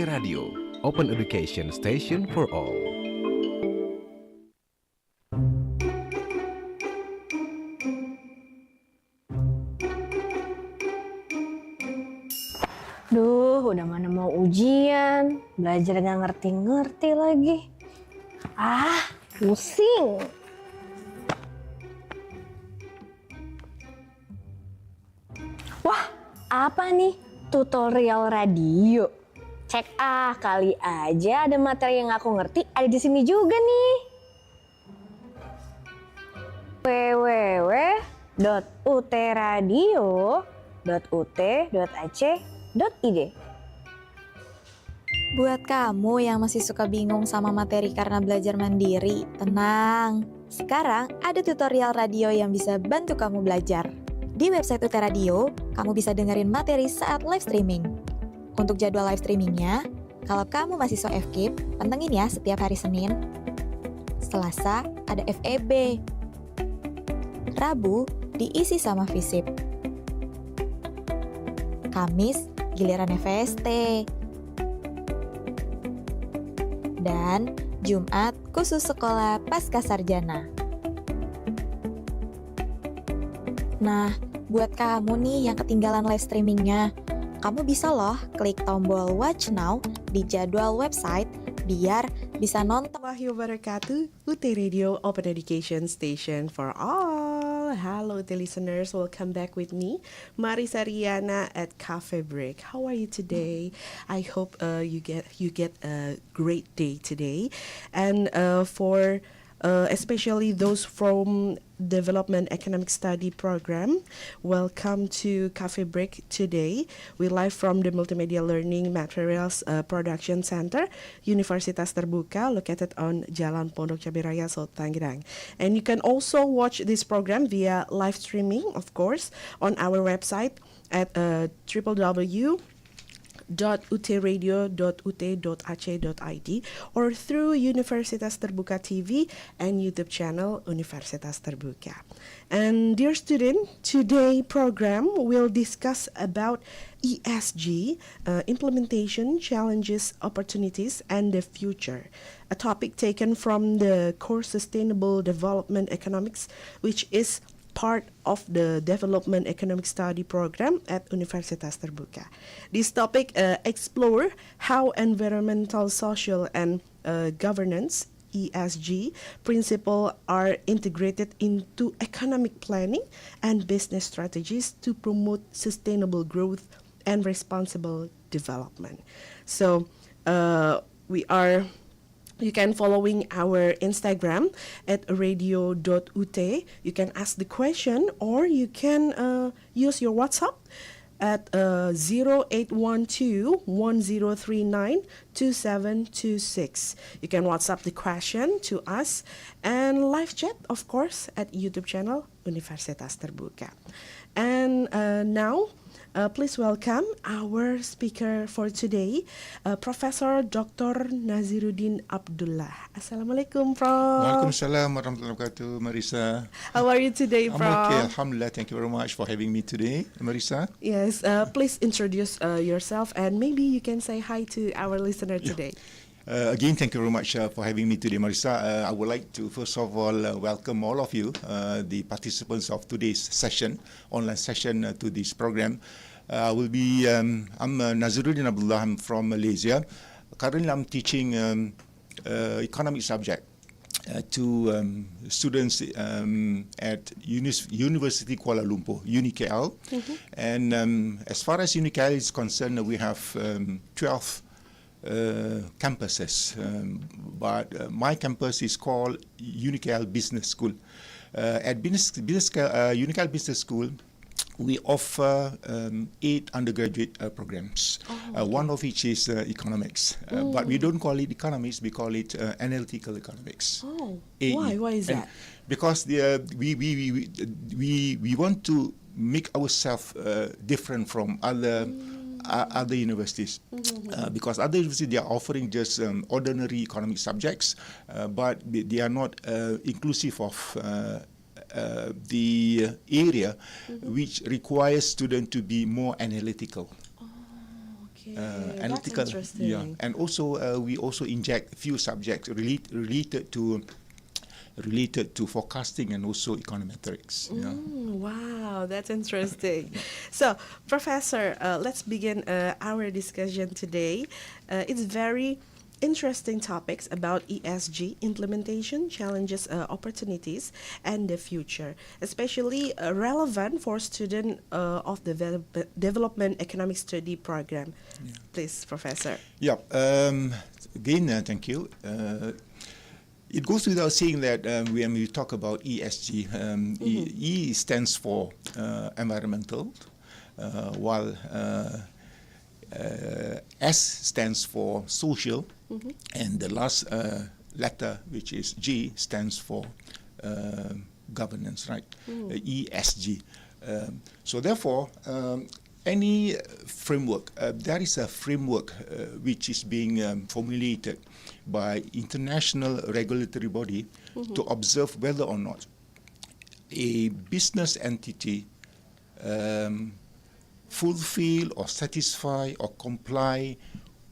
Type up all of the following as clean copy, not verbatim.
Radio, Open Education Station for all. Duh, udah mana mau ujian, belajar gak ngerti-ngerti lagi. Pusing. Wah, apa nih? Tutorial radio. Cek kali aja ada materi yang aku ngerti ada di sini juga nih. www.utradio.ut.ac.id. Buat kamu yang masih suka bingung sama materi karena belajar mandiri, tenang. Sekarang ada tutorial radio yang bisa bantu kamu belajar. Di website UT Radio, kamu bisa dengerin materi saat live streaming. Untuk jadwal live streamingnya, kalau kamu mahasiswa FKIP, pantengin ya setiap hari Senin. Selasa ada FEB. Rabu diisi sama FISIP. Kamis giliran FST. Dan Jumat khusus sekolah pasca sarjana. Nah, buat kamu nih yang ketinggalan live streamingnya, kamu bisa loh klik tombol Watch Now di jadwal website biar bisa nonton. Warahmatullahi wabarakatuh. UT Radio, Open Education Station for all. Hello, UT listeners. Welcome back with me, Marisha Riana at Cafe Break. How are you today? I hope you get a great day today, and for especially those from Development Economic Study Program, welcome to Cafe Break today. We live from the Multimedia Learning Materials Production Center, Universitas Terbuka, located on Jalan Pondok, Cabe, Tangerang. And you can also watch this program via live streaming, of course, on our website at www.utradio.ut.ac.id or through Universitas Terbuka TV and YouTube channel Universitas Terbuka. And dear student, today program will discuss about ESG, implementation, challenges, opportunities, and the future. A topic taken from the course Sustainable Development Economics, which is part of the Development Economic Study Program at Universitas Terbuka. This topic explore how environmental, social, and governance (ESG) principles are integrated into economic planning and business strategies to promote sustainable growth and responsible development. So you can following our Instagram at radio.ut. You can ask the question or you can use your WhatsApp at 0812-1039-2726. You can WhatsApp the question to us and live chat, of course, at YouTube channel Universitas Terbuka. And now, please welcome our speaker for today, Professor Dr. Naziruddin Abdullah. Assalamualaikum, Prof. Waalaikumsalam warahmatullahi wabarakatuh, Marisha. How are you today, Prof? I'm okay, Alhamdulillah. Thank you very much for having me today, Marisha. Yes, please introduce yourself and maybe you can say hi to our listener today. Again, thank you very much for having me today, Marisha. I would like to first of all welcome all of you, the participants of today's session, online session to this program. I'm Naziruddin Abdullah. I'm from Malaysia. Currently, I'm teaching economic subject to students at Universiti Kuala Lumpur, UniKL. Mm-hmm. And as far as UniKL is concerned, we have 12 campuses, but my campus is called UniKL Business School. At UniKL Business School, we offer 8 undergraduate programs, one of which is economics. But we don't call it economics, we call it analytical economics. Oh, AE. why is that? Because we want to make ourselves different from other universities, because other universities, they are offering just ordinary economic subjects, but they are not inclusive of the area which requires students to be more analytical. Okay, analytical. that's interesting. Yeah, and also we also inject few subjects related to forecasting and also econometrics. Yeah. Wow, that's interesting. So, Professor, let's begin our discussion today. It's very interesting topics about ESG implementation, challenges, opportunities, and the future, especially relevant for students of the development economic study program. Yeah. Please, Professor. Yeah. Again, thank you. It goes without saying that when we talk about ESG, E stands for environmental, while S stands for social, and the last letter, which is G, stands for governance, right? ESG. So therefore, any framework, there is a framework which is being formulated by international regulatory body to observe whether or not a business entity fulfill or satisfy or comply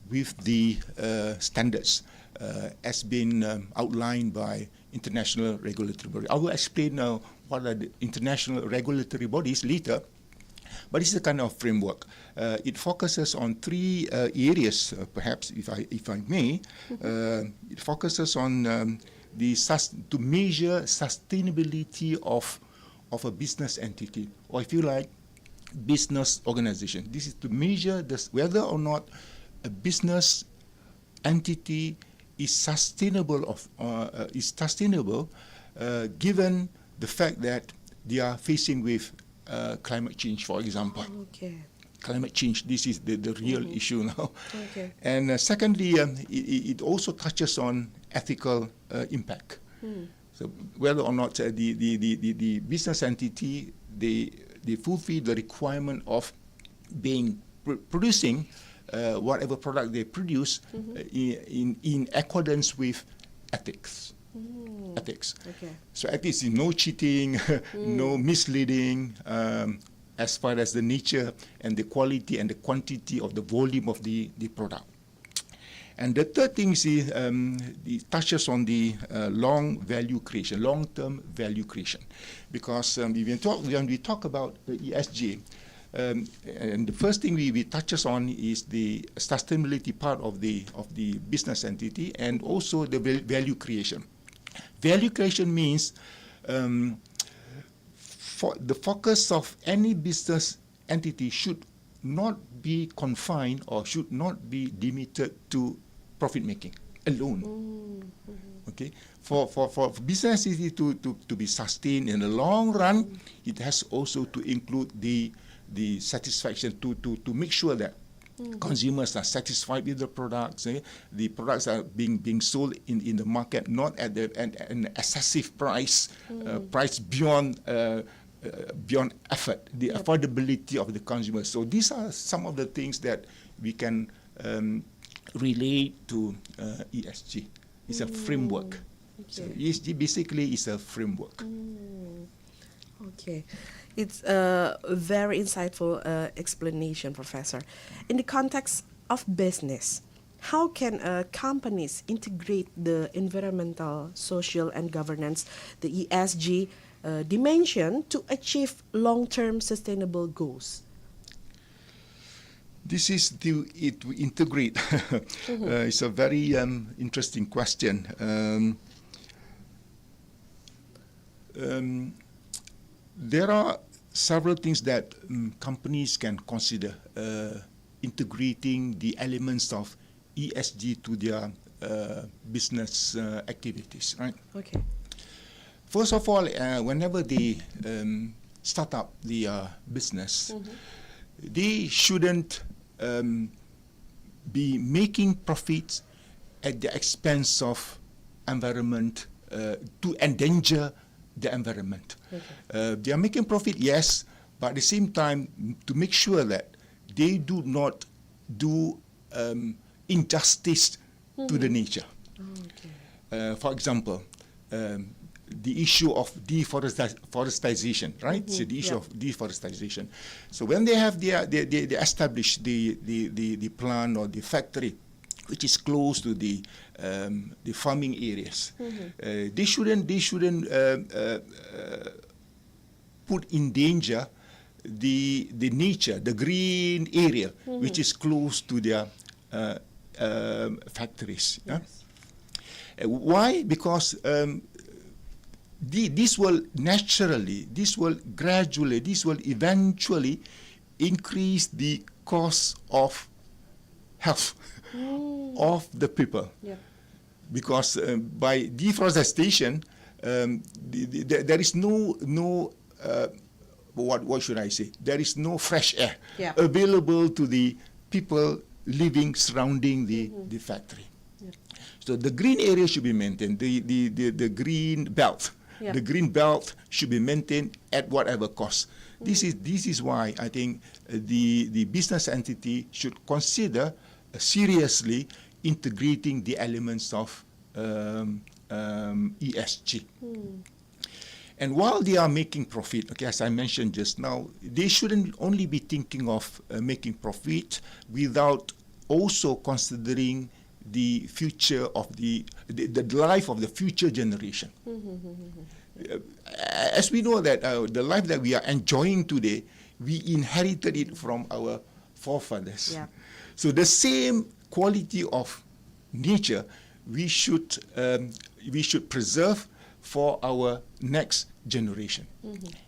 with the standards as been outlined by international regulatory body. I will explain now what are the international regulatory bodies later. But it's a kind of framework. It focuses on three areas, perhaps, if I may. It focuses on to measure sustainability of a business entity, or if you like, business organization. This is to measure whether or not a business entity is sustainable given the fact that they are facing with climate change, for example. Okay. Climate change, this is the real issue now. Okay. And secondly, it also touches on ethical impact. So whether or not the business entity, they fulfill the requirement of being producing whatever product they produce in accordance with ethics. Ethics. Okay. So ethics is no cheating, no misleading, as far as the nature and the quality and the quantity of the volume of the product. And the third thing is it touches on the long-term value creation, because when we talk about the ESG, and the first thing we touches on is the sustainability part of the business entity, and also the value creation. Value creation means for the focus of any business entity should not be confined or should not be limited to profit making alone. Okay, for business entity to be sustained in the long run, it has also to include the satisfaction to make sure that consumers are satisfied with the products. The products are being sold in the market not at an excessive price, price beyond effort, the affordability of the consumer. So these are some of the things that we can relate to ESG. It's a framework. Okay. So ESG basically is a framework. Okay. It's a very insightful explanation, Professor. In the context of business, how can companies integrate the environmental, social, and governance, the ESG dimension, to achieve long-term sustainable goals? This is to integrate. It's a very interesting question. There are several things that companies can consider integrating the elements of ESG to their business activities, right? Okay. First of all, whenever they start up the business, they shouldn't be making profits at the expense of environment to endanger the environment. Okay. They are making profit, yes, but at the same time to make sure that they do not do injustice to the nature. Okay. For example, the issue of deforestation, right? So the issue of deforestation. So when they have they establish the plant or the factory, which is close to the farming areas, they shouldn't put in danger the nature, the green area, which is close to their factories. Yes. Why? Because this will naturally, this will gradually, this will eventually increase the cost of health of the people. Yep. Because by deforestation, there is no what should I say? There is no fresh air available to the people living surrounding the factory. Yep. So the green area should be maintained. The green belt, the green belt should be maintained at whatever cost. This is why I think the business entity should consider seriously integrating the elements of ESG. And while they are making profit, okay, as I mentioned just now, they shouldn't only be thinking of making profit without also considering the future of the life of the future generation. As we know that the life that we are enjoying today, we inherited it from our forefathers. Yeah. So the same quality of nature we should preserve for our next generation.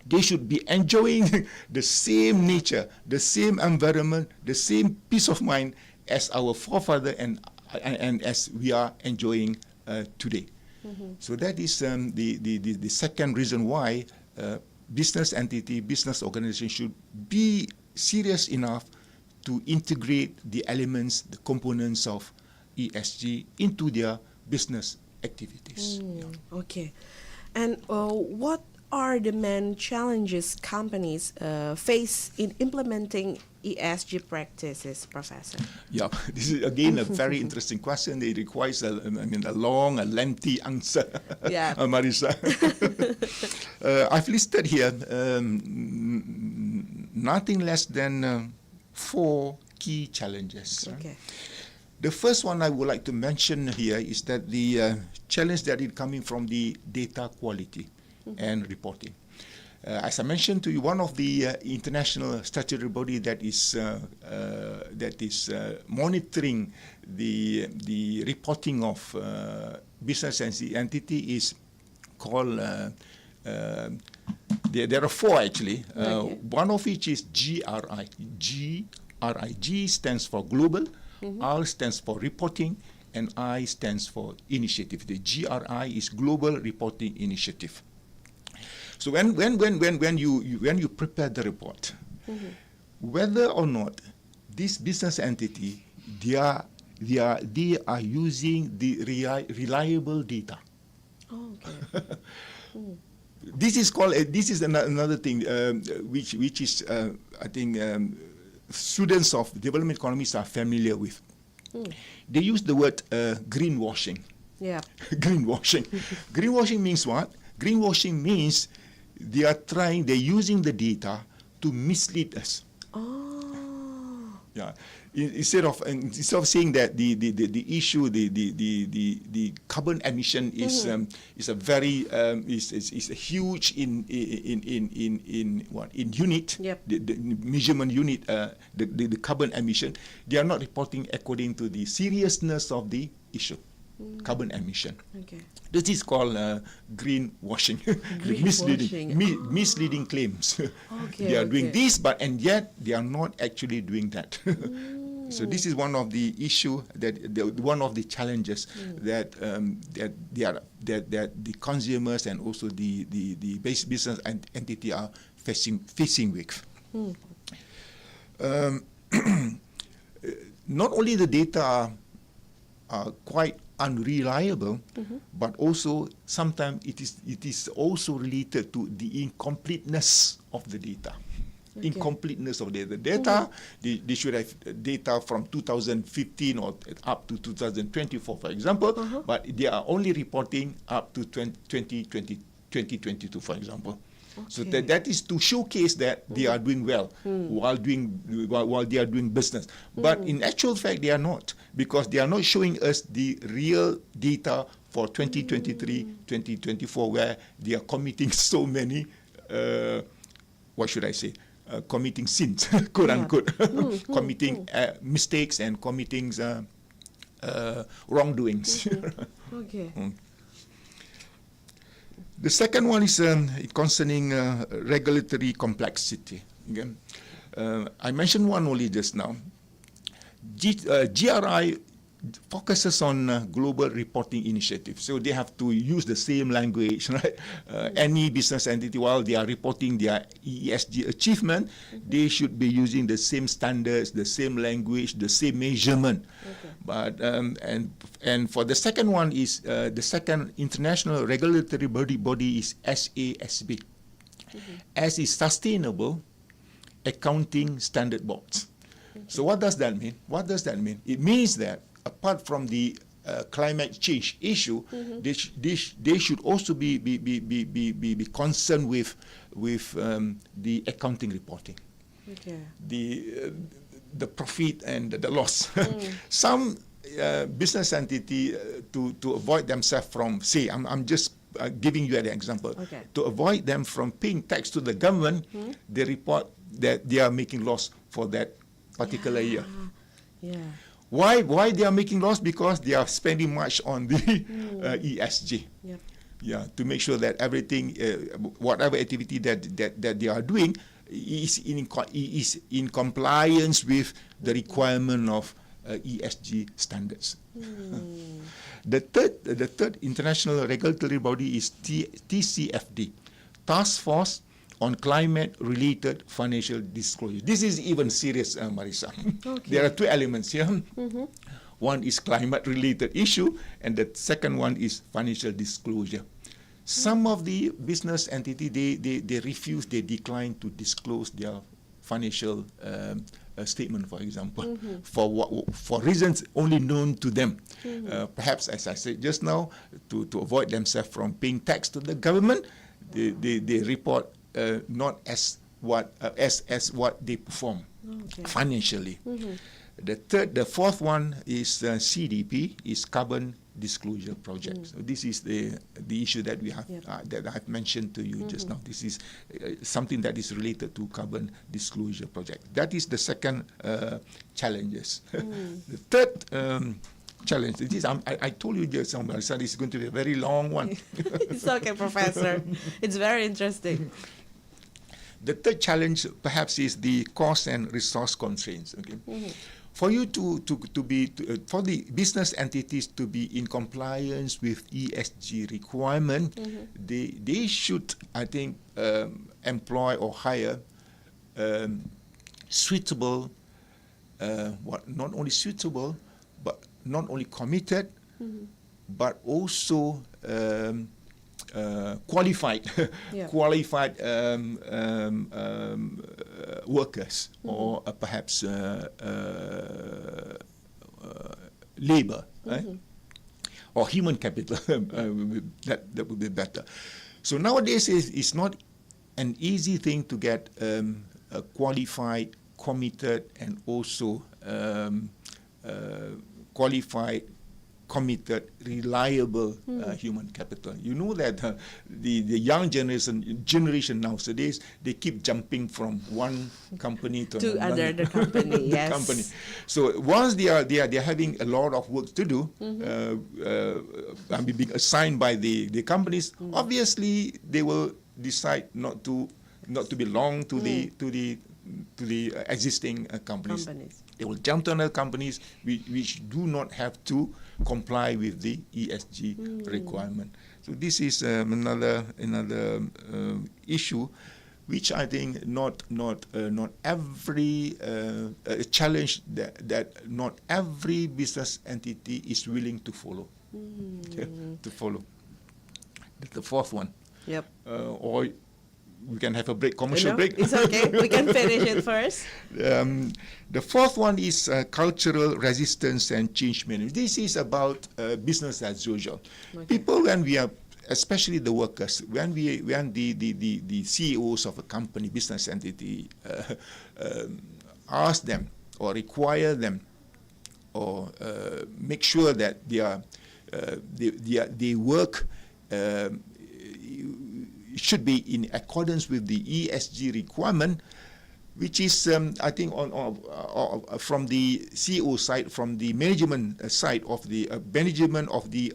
They should be enjoying the same nature, the same environment, the same peace of mind as our forefather and as we are enjoying today. So that is the second reason why business entity, business organization should be serious enough to integrate the elements, the components of ESG into their business activities. Okay. And what are the main challenges companies face in implementing ESG practices, Professor? Yeah, this is again a very interesting question. It requires a long, a lengthy answer, Yeah. Marisha. I've listed here nothing less than 4 key challenges. Okay. The first one I would like to mention here is that the challenge that is coming from the data quality and reporting. As I mentioned to you, one of the international statutory body that is monitoring the reporting of business entity is called. There are 4 actually. One of which is GRI. G stands for global. R stands for reporting, and I stands for initiative. The GRI is Global Reporting Initiative. So when you prepare the report, whether or not this business entity they are using the reliable data. Oh, okay. This is called. This is another thing which is I think. Students of development economics are familiar with. They use the word greenwashing. Yeah. Greenwashing. Greenwashing means what? Greenwashing means they're using the data to mislead us. Oh. Yeah. Instead of saying that the issue the carbon emission is a very is a huge in unit. Yep. The measurement unit the carbon emission, they are not reporting according to the seriousness of the issue. Carbon emission. Okay. This is called greenwashing. Misleading claims. Okay, They are doing okay. this, and yet they are not actually doing that. So this is one of the issue one of the challenges that the consumers and also the business entity are facing with. Not only the data are quite unreliable, but also sometimes it is also related to the incompleteness of the data. incompleteness of data. Data, they should have data from 2015 or up to 2024, for example, but they are only reporting up to 2022, for example. So that is to showcase that they are doing well while they are doing business. But in actual fact, they are not, because they are not showing us the real data for 2023, 2024, where they are committing so many, what should I say, committing sins, quote unquote, committing mistakes and committing wrongdoings. Okay. The second one is concerning regulatory complexity. Again, I mentioned one only just now. GRI focuses on global reporting initiatives, so they have to use the same language, right? Any business entity, while they are reporting their ESG achievement, they should be using the same standards, the same language, the same measurement. But and for the second one is the second international regulatory body is SASB. S is Sustainable Accounting Standard Boards. So what does that mean? What does that mean? It means that apart from the climate change issue, they should also be concerned with the accounting reporting, the profit and the loss. Some business entity to avoid themselves from, say, I'm just giving you an example, to avoid them from paying tax to the government, they report that they are making loss for that particular year. Why they are making loss? Because they are spending much on the ESG. To make sure that everything, whatever activity that they are doing, is in compliance with the requirement of ESG standards. The third international regulatory body is TCFD, Task Force on Climate-Related Financial Disclosure. This is even serious, Marisha. There are two elements here. One is climate-related issue, and the second one is financial disclosure. Some of the business entity, they refuse, they decline to disclose their financial statement, for example, for reasons only known to them. Perhaps, as I said just now, to avoid themselves from paying tax to the government, they report not as what they perform financially. The fourth one is CDP, is Carbon Disclosure Project. So this is the issue that we have that I have mentioned to you just now. This is something that is related to Carbon Disclosure Project. That is the second challenges. The third challenge. I told you just now, Marisha, this is going to be a very long one. It's okay, Professor. It's very interesting. The third challenge perhaps is the cost and resource constraints. For you for the business entities to be in compliance with ESG requirement, they should, I think, employ or hire suitable, not only suitable, but not only committed, but also qualified workers, or perhaps labor, right? Or human capital. That would be better. So nowadays it's not an easy thing to get a qualified, committed, and also qualified, committed, reliable human capital. You know that the young generation nowadays, they keep jumping from one company to another company. Yes. Company. So once they are having a lot of work to do, being assigned by the companies, obviously they will decide not to belong to the existing companies. They will jump to other companies which do not have to comply with the ESG requirement. So this is another issue, which I think not every challenge that not every business entity is willing to follow. To follow. The fourth one. Yep. Or we can have a break, commercial break. It's okay. We can finish it first. The fourth one is cultural resistance and change management. This is about business as usual. People, when we are, especially the workers, when the CEOs of a company, business entity, ask them or require them or make sure that they work should be in accordance with the ESG requirement, which is, I think, from the CEO side, from the management side of the management of the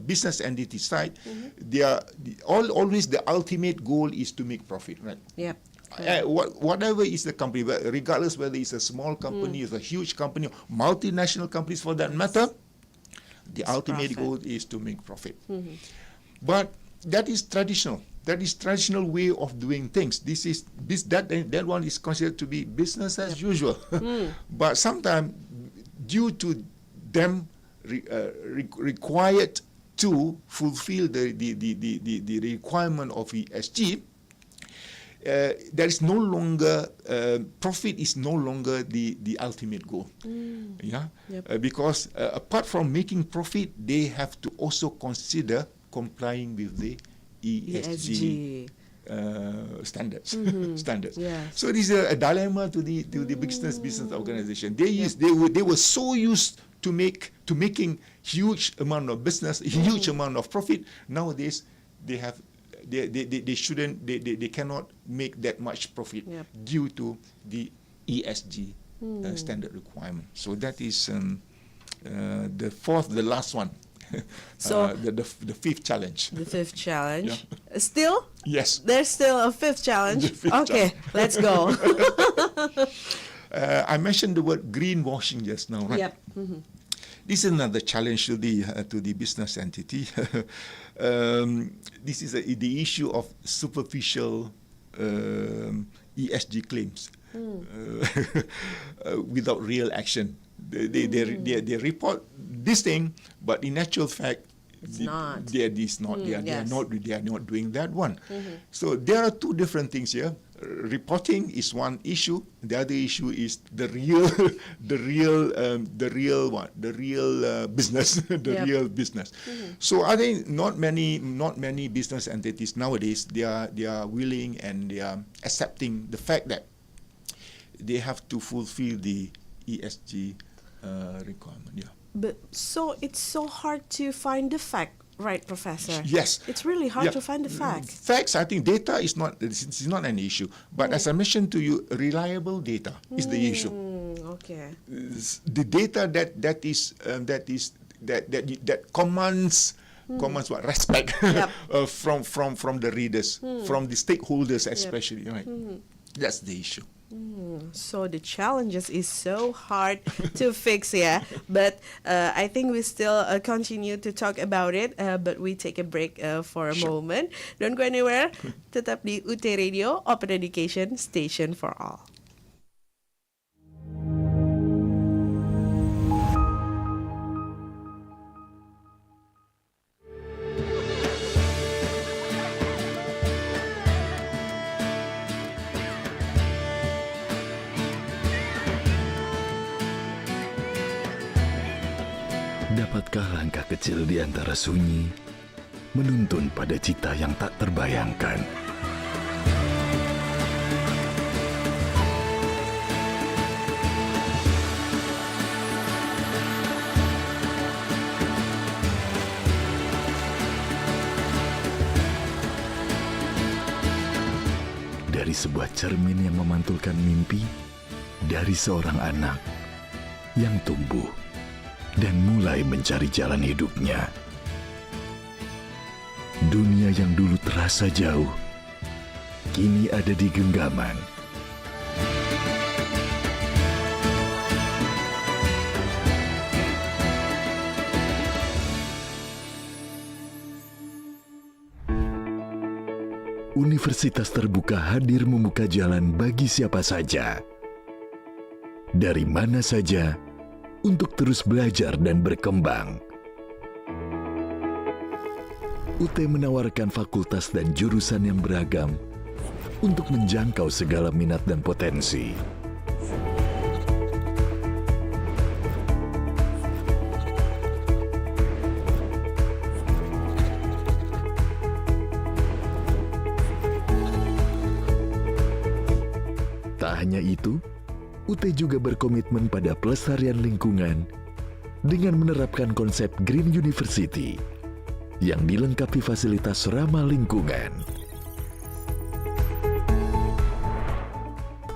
business entity side, they are always the ultimate goal is to make profit, right? Yep. Whatever is the company, regardless whether it's a small company, it's a huge company, multinational companies for that matter, the ultimate goal is to make profit. But that is traditional. That is traditional way of doing things. That one is considered to be business as usual. But sometimes, due to them required to fulfill the requirement of ESG, there is no longer profit is no longer the ultimate goal. Because apart from making profit, they have to also consider complying with the ESG standards. Yes. So this is a dilemma to the business organization. They were so used to making huge amount of business, huge amount of profit. Nowadays, they cannot make that much profit due to the ESG standard requirement. So that is the last one. So the fifth challenge. The fifth challenge. Still? Yes. There's still a fifth challenge. Okay, let's go. I mentioned the word greenwashing just now, right? Yep. This is another challenge to the business entity. This is the issue of superficial ESG claims without real action. They report this thing, but in actual fact, they are not doing that one. So there are two different things here. Reporting is one issue. The other issue is the real business, real business. So I think not many business entities nowadays they are willing and they are accepting the fact that they have to fulfill the ESG requirement. Yeah. But so it's so hard to find the fact, right, Professor? Yes. It's really hard to find the fact. Facts, I think data is not an issue. But as I mentioned to you, reliable data is the issue. Okay. The data that commands what respect from the readers, from the stakeholders especially, right? That's the issue. So the challenges is so hard to fix, but I think we still continue to talk about it, but we take a break for a moment. Don't go anywhere. Tetap di UT Radio, Open Education Station for All. Dapatkah langkah kecil di antara sunyi menuntun pada cita yang tak terbayangkan? Dari sebuah cermin yang memantulkan mimpi dari seorang anak yang tumbuh dan mulai mencari jalan hidupnya. Dunia yang dulu terasa jauh, kini ada di genggaman. Universitas Terbuka hadir membuka jalan bagi siapa saja, dari mana saja, untuk terus belajar dan berkembang. UT menawarkan fakultas dan jurusan yang beragam untuk menjangkau segala minat dan potensi. Tak hanya itu, UT juga berkomitmen pada pelestarian lingkungan dengan menerapkan konsep Green University yang dilengkapi fasilitas ramah lingkungan.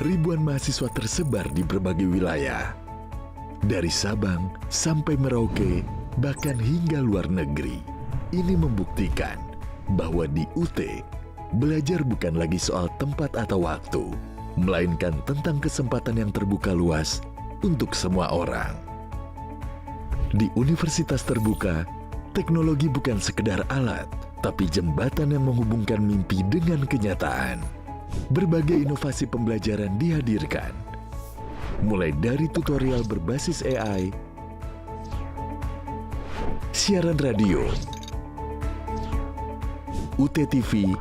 Ribuan mahasiswa tersebar di berbagai wilayah, dari Sabang sampai Merauke, bahkan hingga luar negeri. Ini membuktikan bahwa di UT, belajar bukan lagi soal tempat atau waktu, melainkan tentang kesempatan yang terbuka luas untuk semua orang. Di Universitas Terbuka, teknologi bukan sekedar alat, tapi jembatan yang menghubungkan mimpi dengan kenyataan. Berbagai inovasi pembelajaran dihadirkan, mulai dari tutorial berbasis AI, siaran radio, UT-TV,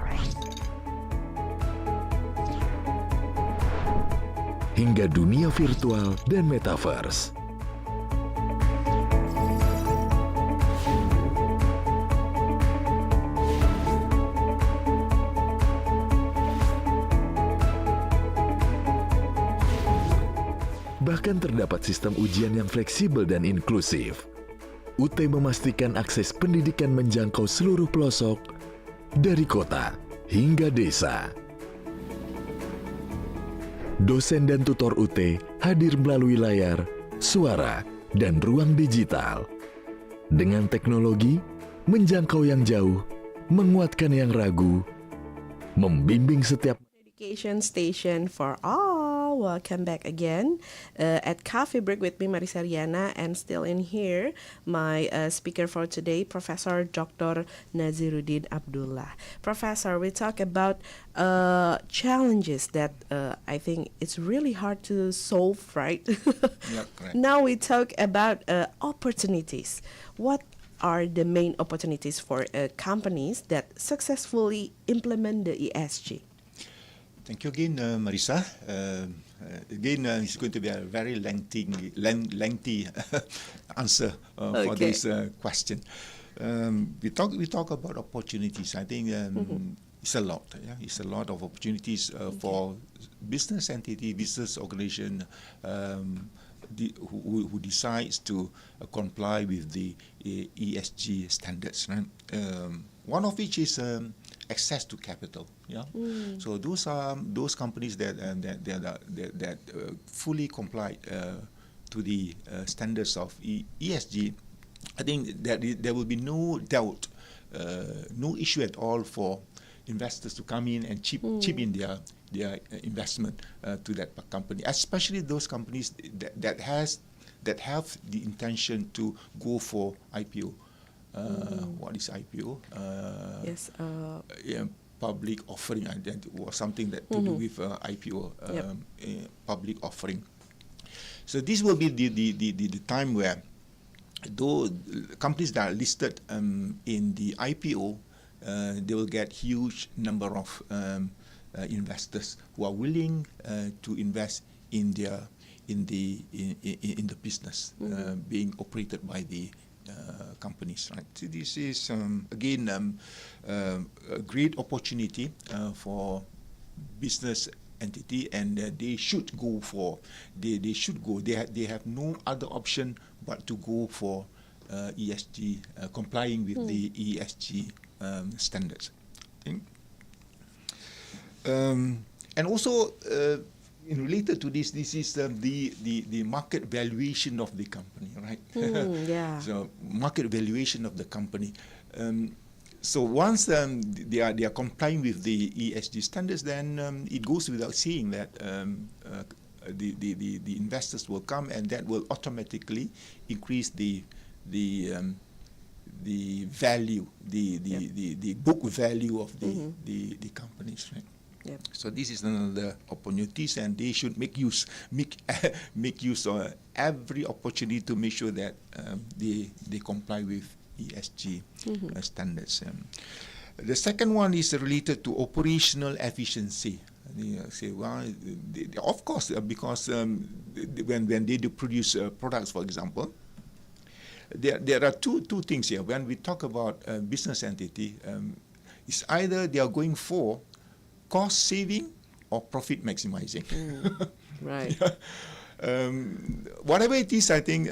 hingga dunia virtual dan metaverse. Bahkan terdapat sistem ujian yang fleksibel dan inklusif. UT memastikan akses pendidikan menjangkau seluruh pelosok, dari kota hingga desa. Dosen dan tutor UT hadir melalui layar, suara, dan ruang digital. Dengan teknologi, menjangkau yang jauh, menguatkan yang ragu, membimbing setiap Education station for all. Welcome back again at Cafe Break with me, Marisha, Riana, and still in here, my speaker for today, Professor Dr. Naziruddin Abdullah. Professor, we talk about challenges that I think it's really hard to solve, right? Yeah, correct. Now we talk about opportunities. What are the main opportunities for companies that successfully implement the ESG? Thank you again, Marisha. Again, it's going to be a very lengthy answer for this question. We talk about opportunities. I think it's a lot. Yeah? It's a lot of opportunities for business entity, business organization who decides to comply with the ESG standards. Right? One of which is access to capital. Yeah, so those are those companies that fully comply to the standards of ESG. I think that there will be no doubt, no issue at all for investors to come in and chip in their investment to that company, especially those companies that have the intention to go for IPO. What is IPO? Yes. Public offering, or something that to do with IPO, public offering. So this will be the time where though companies that are listed in the IPO, they will get huge number of investors who are willing to invest in the business being operated by the companies, right? So this is again a great opportunity for business entity, and they should go for they have no other option but to go for ESG, complying with the ESG standards. Okay. And also related to this is the market valuation of the company, right? Yeah. So market valuation of the company. So once they are complying with the ESG standards, then it goes without saying that the investors will come, and that will automatically increase the value, the book value of the companies, right? Yep. So this is another opportunities, and they should make use of every opportunity to make sure that they comply with ESG standards. The second one is related to operational efficiency. They say, well, of course, because when they do produce products, for example, there are two things here. When we talk about business entity, it's either they are going for cost saving or profit maximizing. Right. Whatever it is, I think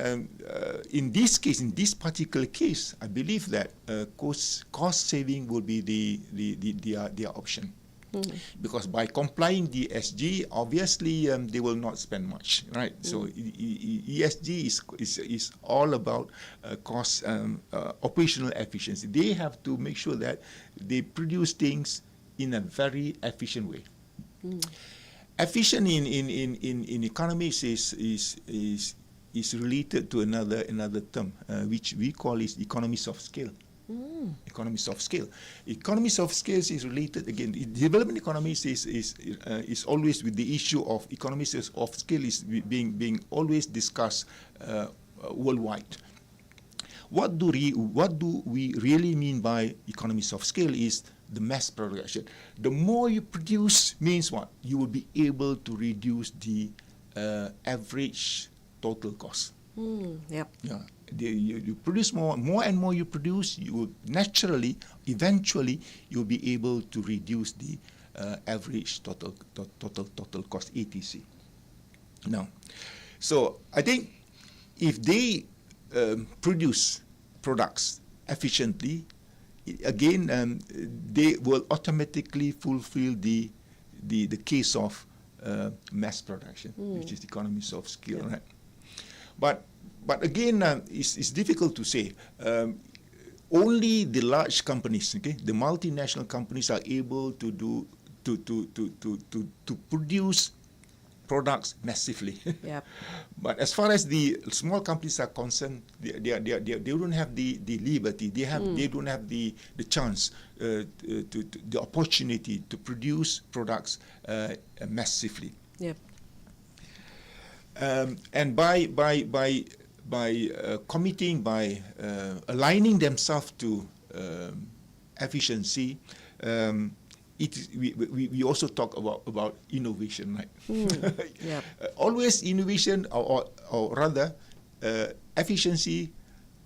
in this case, in this particular case, I believe that cost saving will be the option. Because by complying the ESG, obviously they will not spend much, right? So ESG is all about cost, operational efficiency. They have to make sure that they produce things in a very efficient way. Efficient in economics is related to another term which we call is economies of scale. Economies of scale. Economies of scale is related again. Development economics is always with the issue of economies of scale is being always discussed worldwide. What do we really mean by economies of scale is the mass production. The more you produce means what? You will be able to reduce the average total cost. Yep. Yeah. You produce more and more you produce, you will naturally, eventually, you'll be able to reduce the average total cost, ATC. Now, so I think if they produce products efficiently, again, they will automatically fulfill the case of mass production, which is economies of scale, right? But again, it's difficult to say. Only the large companies, okay, the multinational companies are able to do to produce products massively. Yep. But as far as the small companies are concerned, they don't have the liberty. They don't have the chance the opportunity to produce products massively. Yep. And by committing, by aligning themselves to efficiency, we also talk about innovation, right? Yep. Always innovation, or rather, efficiency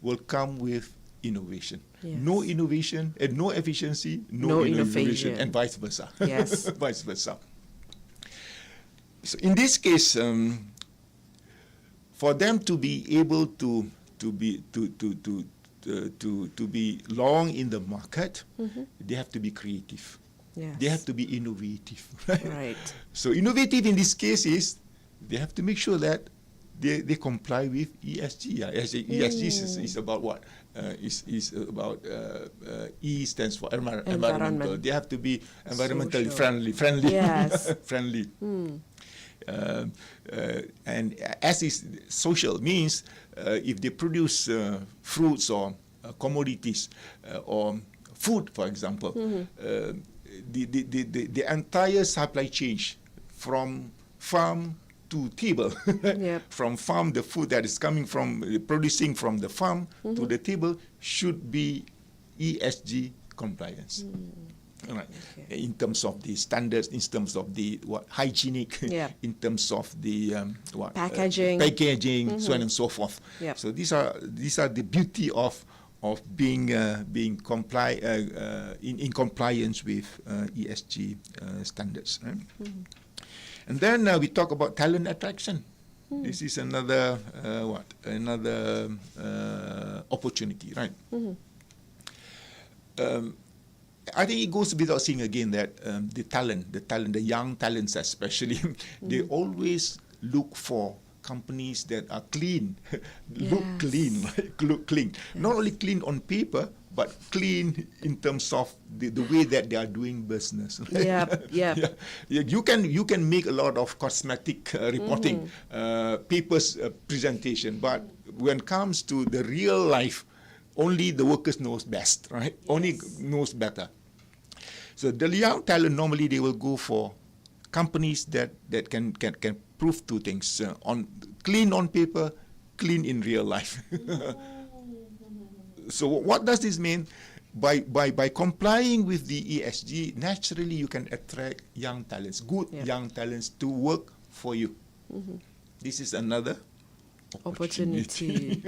will come with innovation. Yes. No innovation and no efficiency, No innovation, innovation. and vice versa. Yes. Vice versa. So in this case, for them to be able to be long in the market, they have to be creative. Yes. They have to be innovative. Right. So innovative in this case is they have to make sure that they comply with ESG. ESG is about what? Is about E stands for environmental. They have to be environmentally Social. friendly. Yes. Friendly. And as is social means, if they produce fruits or commodities or food, for example, the entire supply chain from farm to table, Yep. from farm, the food that is coming from producing from the farm to the table should be ESG compliance. All right. Okay. In terms of the standards, in terms of the hygienic, Yeah. in terms of the Packaging. so on and so forth. Yep. So these are the beauty of being in compliance with ESG standards. Right? And then we talk about talent attraction. This is another opportunity, right? I think it goes without saying again that the young talents especially, they always look for companies that are clean, look clean, right? Look clean. Not only clean on paper, but clean in terms of the way that they are doing business. Right? Yep. Yeah. You can make a lot of cosmetic reporting, papers presentation, but when it comes to the real life, only the workers knows best, right? Yes. Only knows better. So the young talent normally they will go for companies that can prove two things: on clean on paper, clean in real life. So what does this mean? By complying with the ESG, naturally you can attract young talents, good young talents to work for you. This is another opportunity.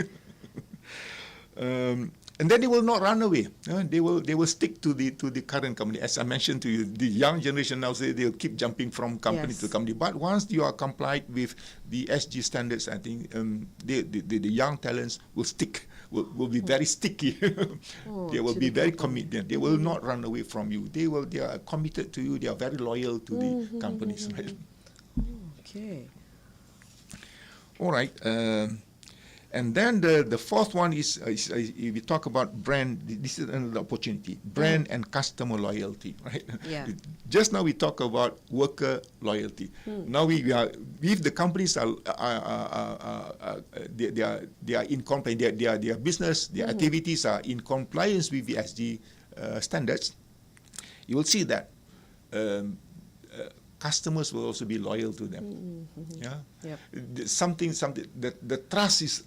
And then they will not run away. They will stick to the current company. As I mentioned to you, the young generation now say they'll keep jumping from company to company. But once you are complied with the SG standards, I think the young talents will stick. Will be very sticky. They will be very committed. They will not run away from you. They are committed to you. They are very loyal to the companies. Right? Okay. All right. And then the fourth one is if we talk about brand, this is another opportunity, brand and customer loyalty, right? Yeah. Just now we talk about worker loyalty. Now we are, if the companies are they are in compliance, their business, their activities are in compliance with the SG standards, you will see that customers will also be loyal to them. Yeah. Yep. Something that the trust is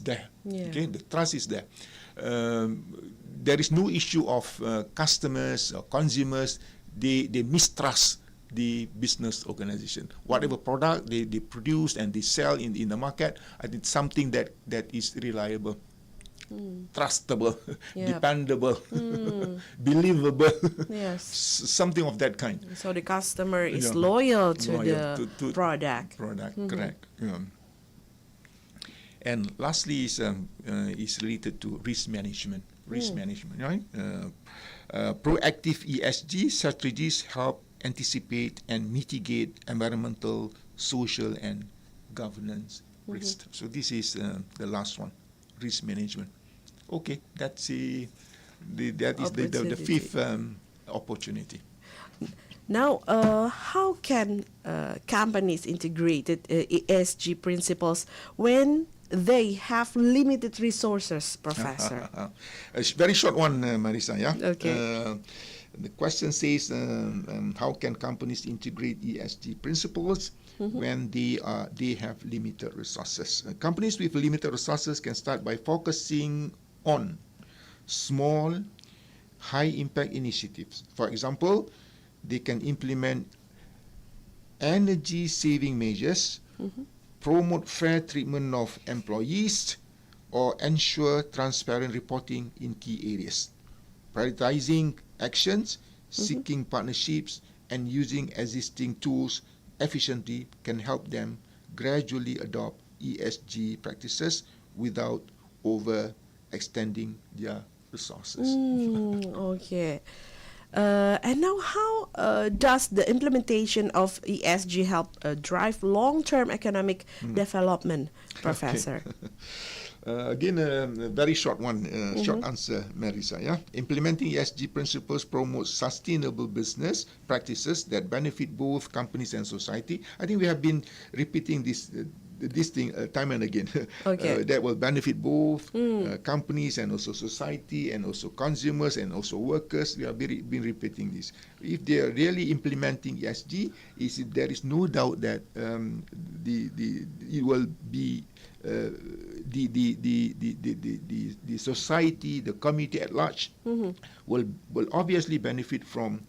there. Yeah. Okay, the trust is there. There is no issue of customers or consumers. They mistrust the business organization. Whatever product they produce and they sell in the market, I think something that is reliable, trustable, dependable, believable. Yes. Something of that kind. So the customer is loyal to the product. Correct. Yeah. And lastly is related to risk management. Right? Proactive ESG strategies help anticipate and mitigate environmental, social, and governance risks. So this is the last one, risk management. Okay, that's the fifth opportunity. Now, how can companies integrate ESG principles when they have limited resources, Professor? A very short one, Marisha. Yeah. Okay. The question says, how can companies integrate ESG principles when they have limited resources? Companies with limited resources can start by focusing on small, high-impact initiatives. For example, they can implement energy-saving measures, promote fair treatment of employees, or ensure transparent reporting in key areas. Prioritizing actions, seeking partnerships, and using existing tools efficiently can help them gradually adopt ESG practices without overextending their resources. Okay. And now, how does the implementation of ESG help drive long-term economic development, Professor? Again, a very short one, short answer, Marisha. Yeah? Implementing ESG principles promotes sustainable business practices that benefit both companies and society. I think we have been repeating this thing time and again. Okay. That will benefit both companies and also society and also consumers and also workers. We have been repeating this. If they are really implementing ESG, there is no doubt that it will be the society, the community at large will obviously benefit from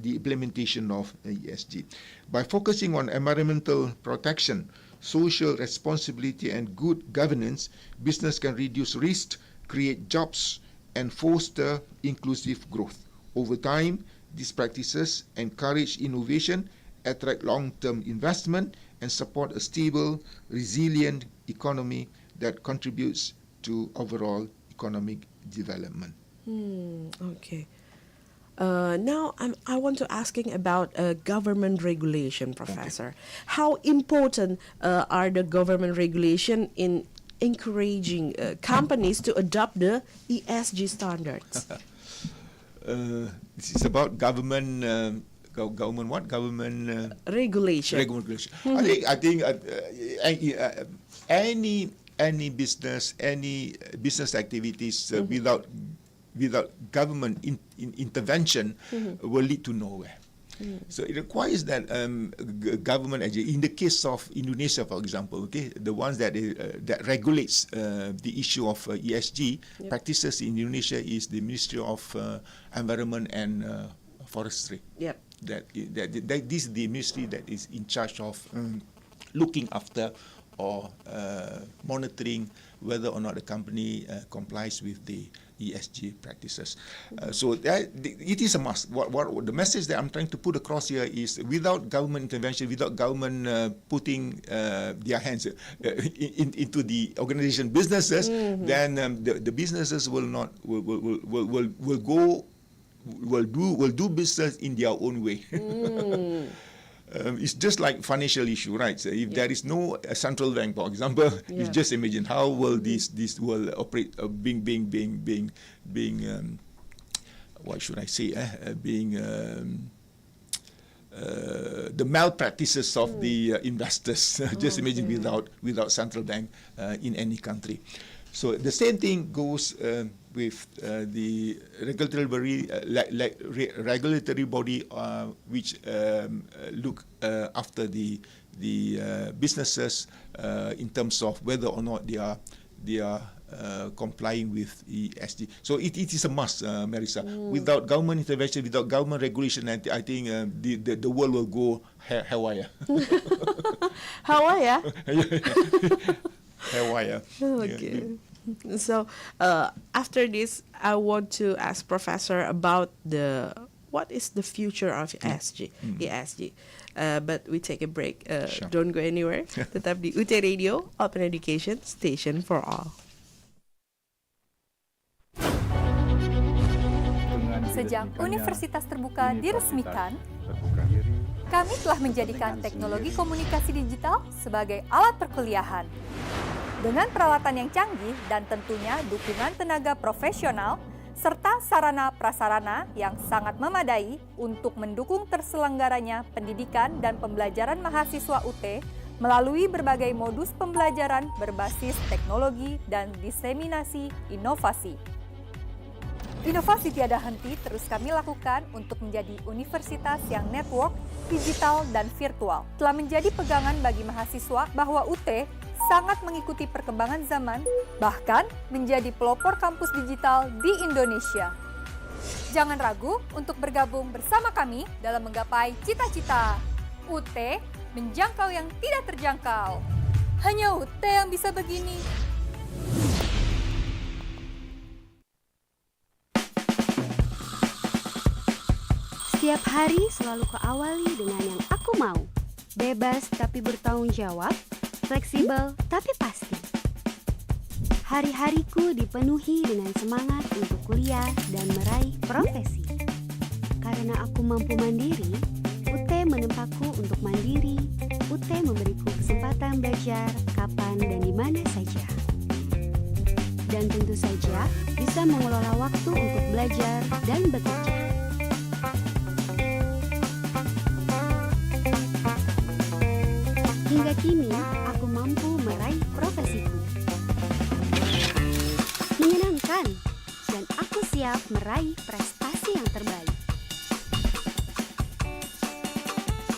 the implementation of ESG. By focusing on environmental protection, social responsibility, and good governance, business can reduce risk, create jobs, and foster inclusive growth. Over time, these practices encourage innovation, attract long-term investment, and support a stable, resilient economy that contributes to overall economic development. Okay. Now, I want to asking about government regulation, Professor. How important are the government regulation in encouraging companies to adopt the ESG standards? This is about government. Government what? Government regulation. Regulation. I think any business activities without government intervention will lead to nowhere. So it requires that government, in the case of Indonesia, for example, okay, the ones that that regulates the issue of ESG practices in Indonesia is the Ministry of Environment and Forestry. Yep. That this is the ministry that is in charge of looking after or monitoring whether or not the company complies with the ESG practices. So it is a must. What the message that I'm trying to put across here is, without government intervention, without government putting their hands into the organization businesses, then the businesses will do business in their own way. It's just like financial issue, right? So if there is no central bank, for example, you just imagine how will this world operate, being what should I say? The malpractices of the investors. Just imagine without central bank in any country. So the same thing goes with the regulatory body which look after the businesses in terms of whether or not they are complying with ESG. So it is a must, Marisha. Without government intervention, without government regulation, I think the world will go haywire. Hawaii. Haywire. Okay. So after this, I want to ask Professor about what is the future of ESG. But we take a break. Sure. Don't go anywhere. Tetap di UT Radio, Open Education Station for All. Sejak Universitas Terbuka diresmikan, kami telah menjadikan teknologi komunikasi digital sebagai alat perkuliahan. Dengan peralatan yang canggih dan tentunya dukungan tenaga profesional, serta sarana-prasarana yang sangat memadai untuk mendukung terselenggaranya pendidikan dan pembelajaran mahasiswa UT melalui berbagai modus pembelajaran berbasis teknologi dan diseminasi inovasi. Inovasi tiada henti terus kami lakukan untuk menjadi universitas yang network, digital, dan virtual. Telah menjadi pegangan bagi mahasiswa bahwa UT sangat mengikuti perkembangan zaman, bahkan menjadi pelopor kampus digital di Indonesia. Jangan ragu untuk bergabung bersama kami dalam menggapai cita-cita. UT menjangkau yang tidak terjangkau. Hanya UT yang bisa begini. Setiap hari selalu kuawali dengan yang aku mau. Bebas tapi bertanggung jawab, fleksibel tapi pasti. Hari-hariku dipenuhi dengan semangat untuk kuliah dan meraih profesi. Karena aku mampu mandiri, UT menempaku untuk mandiri. UT memberiku kesempatan belajar kapan dan di mana saja. Dan tentu saja bisa mengelola waktu untuk belajar dan bekerja. Hingga kini, aku mampu meraih profesiku. Menyenangkan, dan aku siap meraih prestasi yang terbaik.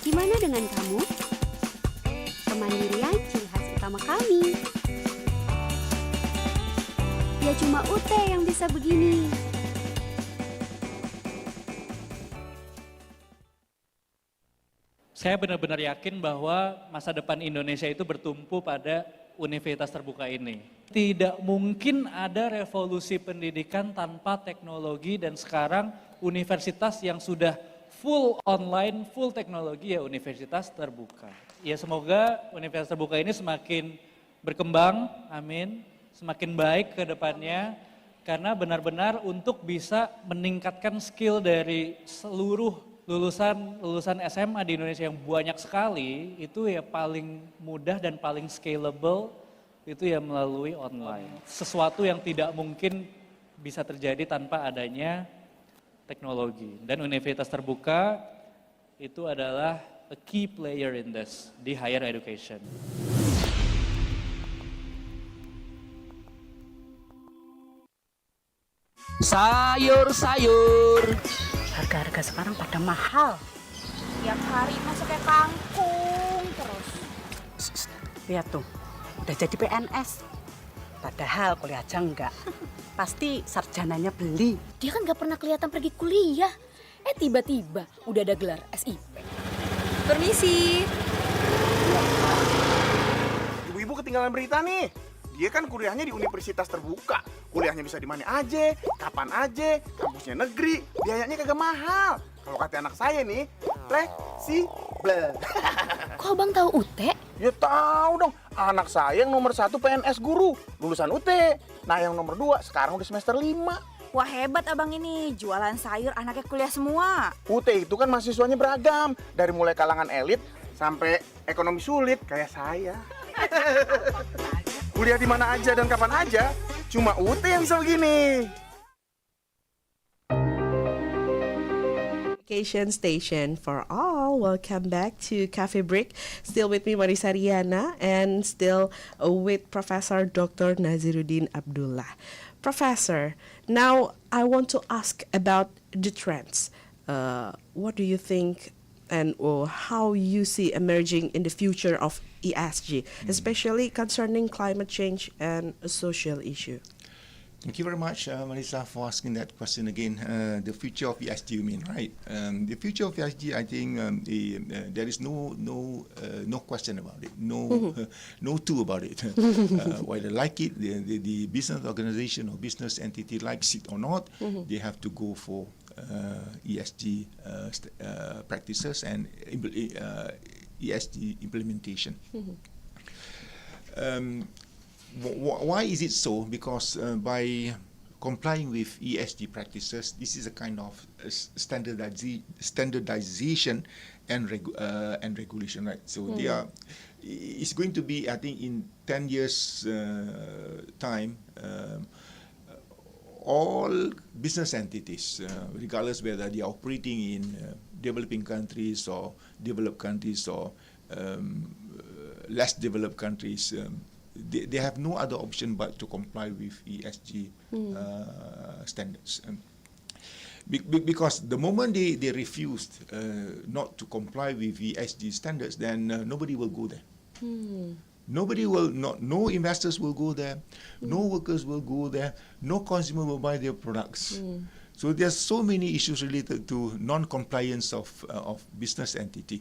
Gimana dengan kamu? Kemandirian ciri khas utama kami. Ya cuma UT yang bisa begini. Saya benar-benar yakin bahwa masa depan Indonesia itu bertumpu pada Universitas Terbuka ini. Tidak mungkin ada revolusi pendidikan tanpa teknologi, dan sekarang universitas yang sudah full online, full teknologi ya Universitas Terbuka. Ya semoga Universitas Terbuka ini semakin berkembang, amin, semakin baik ke depannya, karena benar-benar untuk bisa meningkatkan skill dari seluruh lulusan SMA di Indonesia yang banyak sekali, itu ya paling mudah dan paling scalable itu ya melalui online. Sesuatu yang tidak mungkin bisa terjadi tanpa adanya teknologi. Dan Universitas Terbuka itu adalah a key player in this, di higher education. Sayur-sayur. Harga-harga sekarang pada mahal. Tiap hari masuk kayak kangkung terus. Lihat tuh, udah jadi PNS. Padahal kuliah aja enggak. Pasti sarjananya beli. Dia kan gak pernah kelihatan pergi kuliah. Tiba-tiba udah ada gelar SIP. Permisi. Ibu-ibu ketinggalan berita nih. Dia kan kuliahnya di Universitas Terbuka. Kuliahnya bisa di mana aja, kapan aja, kampusnya negeri, biayanya kagak mahal. Kalau kata anak saya nih, fleksibel. Kok abang tahu UT? Ya tahu dong, anak saya yang nomor 1 PNS guru, lulusan UT. Nah yang nomor 2 sekarang udah semester 5. Wah hebat abang ini, jualan sayur anaknya kuliah semua. UT itu kan mahasiswanya beragam, dari mulai kalangan elit sampai ekonomi sulit kayak saya. Kuliah di mana aja dan kapan aja, cuma UT yang bisa begini. Education Station for all. Welcome back to Cafe Break. Still with me, Marisha, Riana, and still with Professor Dr. Naziruddin Abdullah. Professor, now I want to ask about the trends. What do you think and how you see emerging in the future of ESG, especially concerning climate change and a social issue? Thank you very much, Marisha, for asking that question again. The future of ESG, you mean, right? The future of ESG, I think there is no question about it, no two about it. Whether like it, the business organization or business entity likes it or not, they have to go for ESG practices and ESG implementation. Why is it so? Because by complying with ESG practices, this is a kind of standardization and regulation, right? So they are. It's going to be, I think, in 10 years' time. All business entities, regardless whether they are operating in developing countries or developed countries or less developed countries, they have no other option but to comply with ESG standards. Because the moment they refused not to comply with ESG standards, then nobody will go there. Nobody will no investors will go there, no workers will go there, no consumer will buy their products. So there's so many issues related to non-compliance of business entity.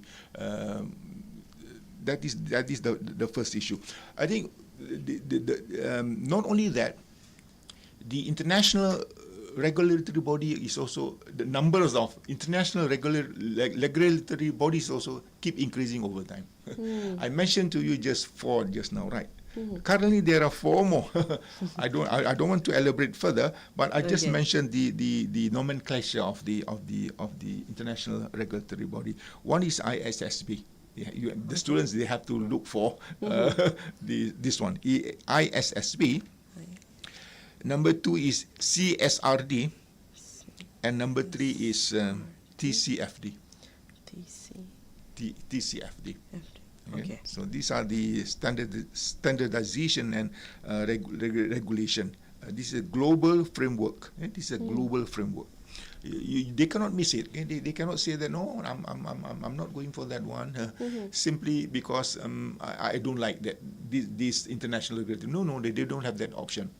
That is the first issue. I think not only that, the international regulatory body is also, the numbers of international regulatory bodies also keep increasing over time. I mentioned to you just 4 just now, right? Currently there are 4 more. I don't want to elaborate further, but I just mentioned the nomenclature of the international regulatory body. One is ISSB. The students, they have to look for this one, ISSB. Number 2 is CSRD, and number 3 is TCFD. TCFD. Okay. So these are the standardization and regulation. This is a global framework. This is a global framework. They cannot miss it. They cannot say that no, I'm not going for that one simply because I don't like that this international regulatory. No, they don't have that option.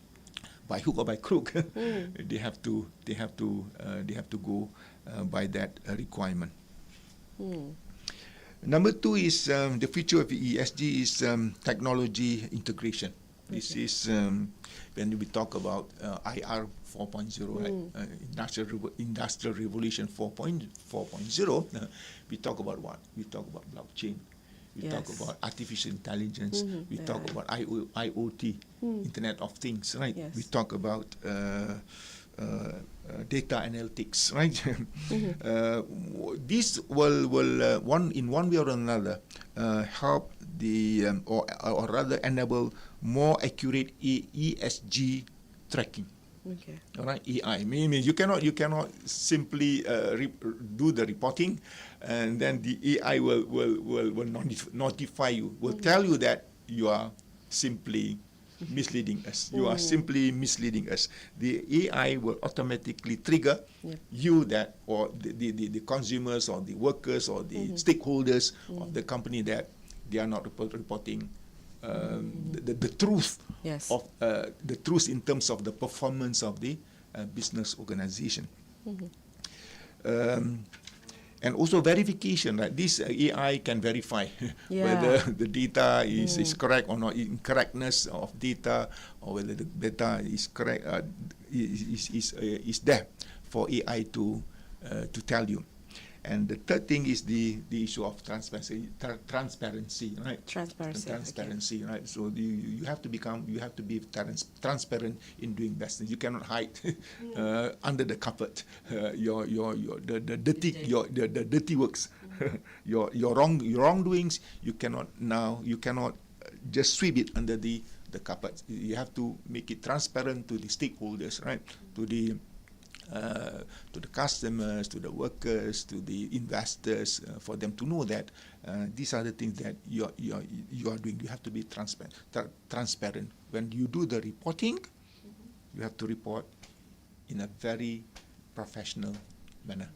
By hook or by crook, they have to go by that requirement. Number 2 is the future of ESG is technology integration. This is when we talk about IR 4.0, right? Industrial Revolution 4.0. We talk about what? We talk about blockchain. We talk about artificial intelligence. We talk about IoT, Internet of Things, right? We talk about data analytics, right? This will in one way or another help the or rather enable more accurate ESG tracking. Okay. All right. EI means you cannot simply do the reporting, and then the EI will notify you, will tell you that you are simply misleading us. You are simply misleading us. The AI will automatically trigger you that, or the consumers or the workers or the stakeholders of the company that they are not reporting the truth of the truth in terms of the performance of the business organization. And also verification, right? This AI can verify whether the data is correct or not, incorrectness of data, or whether the data is correct, is there for AI to tell you. And the third thing is the issue of transparency, right? Transparency, right? So you have to be transparent in doing business. You cannot hide under the carpet the dirty works, your wrongdoings. You cannot just sweep it under the carpet. You have to make it transparent to the stakeholders, right? To the customers, to the workers, to the investors, for them to know that these are the things that you are doing. You have to be transparent. When you do the reporting, you have to report in a very professional manner.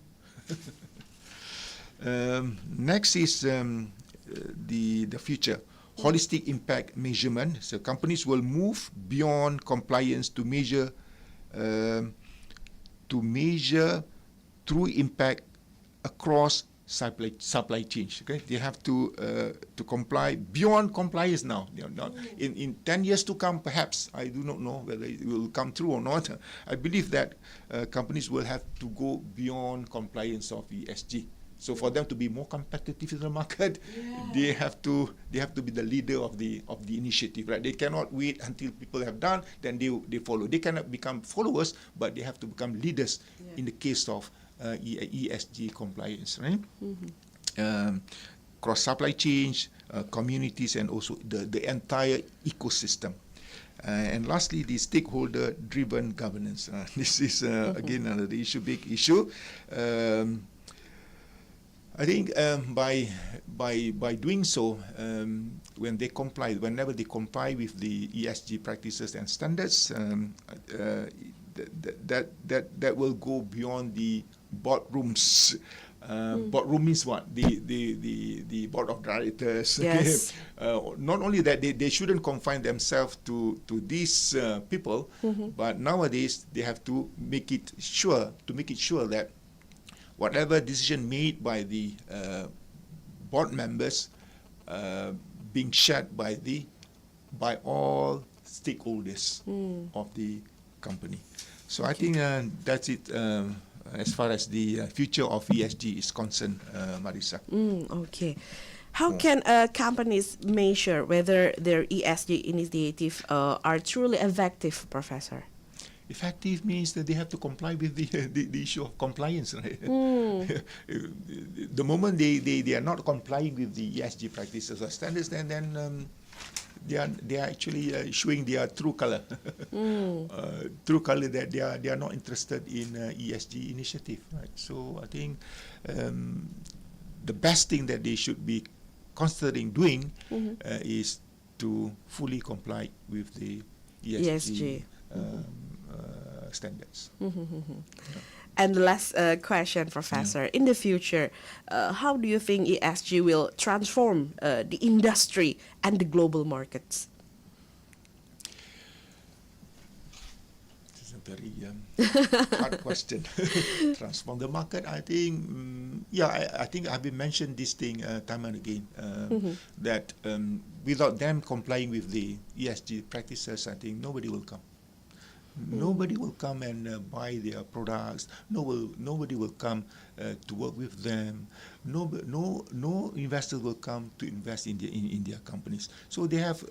Next is the future. Holistic impact measurement. So companies will move beyond compliance to measure true impact across supply chain. Okay, they have to comply beyond compliance now. They are not in 10 years to come. Perhaps I do not know whether it will come true or not. I believe that companies will have to go beyond compliance of ESG. So for them to be more competitive in the market, they have to be the leader of the initiative, right? They cannot wait until people have done, then they follow. They cannot become followers, but they have to become leaders in the case of ESG compliance, right? Cross supply chains, communities, and also the entire ecosystem. And lastly, the stakeholder-driven governance. This is again another big issue. I think by doing so, whenever they comply with the ESG practices and standards, that will go beyond the boardrooms. Boardroom means what? The board of directors. Yes. Not only that, they shouldn't confine themselves to these people, but nowadays they have to make it sure that whatever decision made by the board members being shared by all stakeholders of the company. So I think that's it as far as the future of ESG is concerned, Marisha. Okay. How can companies measure whether their ESG initiatives are truly effective, Professor? Effective means that they have to comply with the issue of compliance, right? The moment they are not complying with the ESG practices or standards, then they are actually showing their true color, true color that they are not interested in ESG initiative, right? So I think the best thing that they should be considering doing is to fully comply with the ESG. Standards. And the last question, Professor. In the future, how do you think ESG will transform the industry and the global markets? This is a very hard question. Transform the market, I think, I think I've been mentioned this thing time and again, that without them complying with the ESG practices, I think nobody will come. Nobody will come and buy their products. Nobody will come to work with them. No investors will come to invest in their companies. So they have,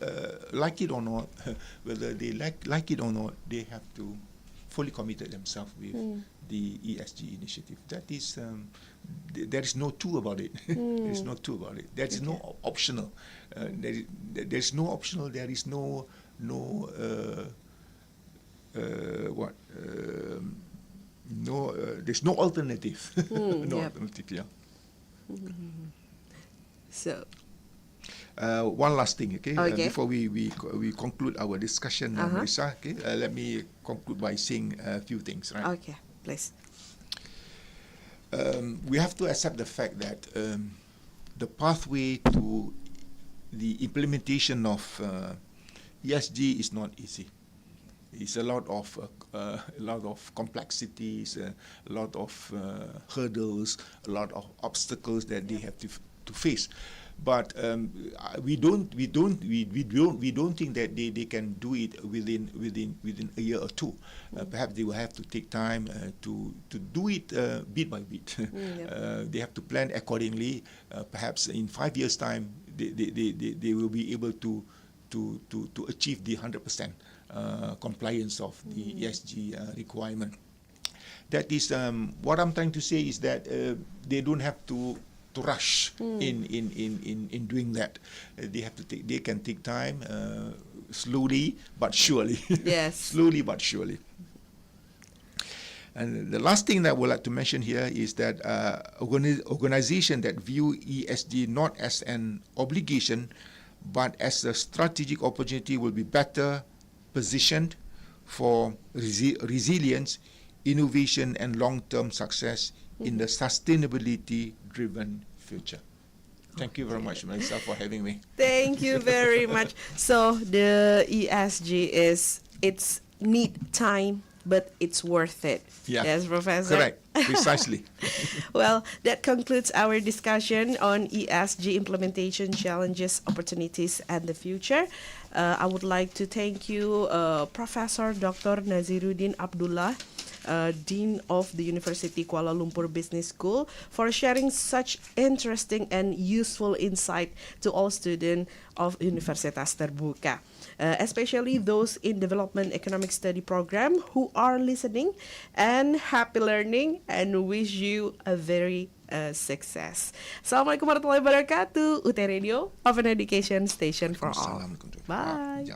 like it or not, whether they like it or not, they have to fully commit themselves with the ESG initiative. That is, there is no two about it. There is no two about it. There is no optional. There is no optional. There is no there's no alternative. Alternative, yeah. So, One last thing, okay? Okay. Before we conclude our discussion, Marisha, okay? Let me conclude by saying a few things, right? Okay, please. We have to accept the fact that the pathway to the implementation of ESG is not easy. It's a lot of complexities, a lot of hurdles, a lot of obstacles that they have to face. But we don't think that they can do it within a year or two. Perhaps they will have to take time to do it bit by bit. They have to plan accordingly. Perhaps in 5 years' time, they will be able to achieve the 100% compliance of the ESG requirement. That is what I'm trying to say is that they don't have to rush in doing that. They can take time, slowly but surely. Yes. Slowly but surely. And the last thing that I would like to mention here is that organization that view ESG not as an obligation but as a strategic opportunity will be better positioned for resilience, innovation, and long-term success in the sustainability-driven future. Thank you very much, Marisha, for having me. Thank you very much. So the ESG it's need time, but it's worth it. Yeah. Yes, Professor. Correct. Precisely. Well, that concludes our discussion on ESG implementation challenges, opportunities, and the future. I would like to thank you, Professor Dr. Naziruddin Abdullah, Dean of the University Kuala Lumpur Business School, for sharing such interesting and useful insight to all students of Universitas Terbuka, especially those in Development Economic Study Program who are listening, and happy learning, and wish you a very success. Assalamualaikum warahmatullahi wabarakatuh. UT Radio, Open Education Station for all. Bye.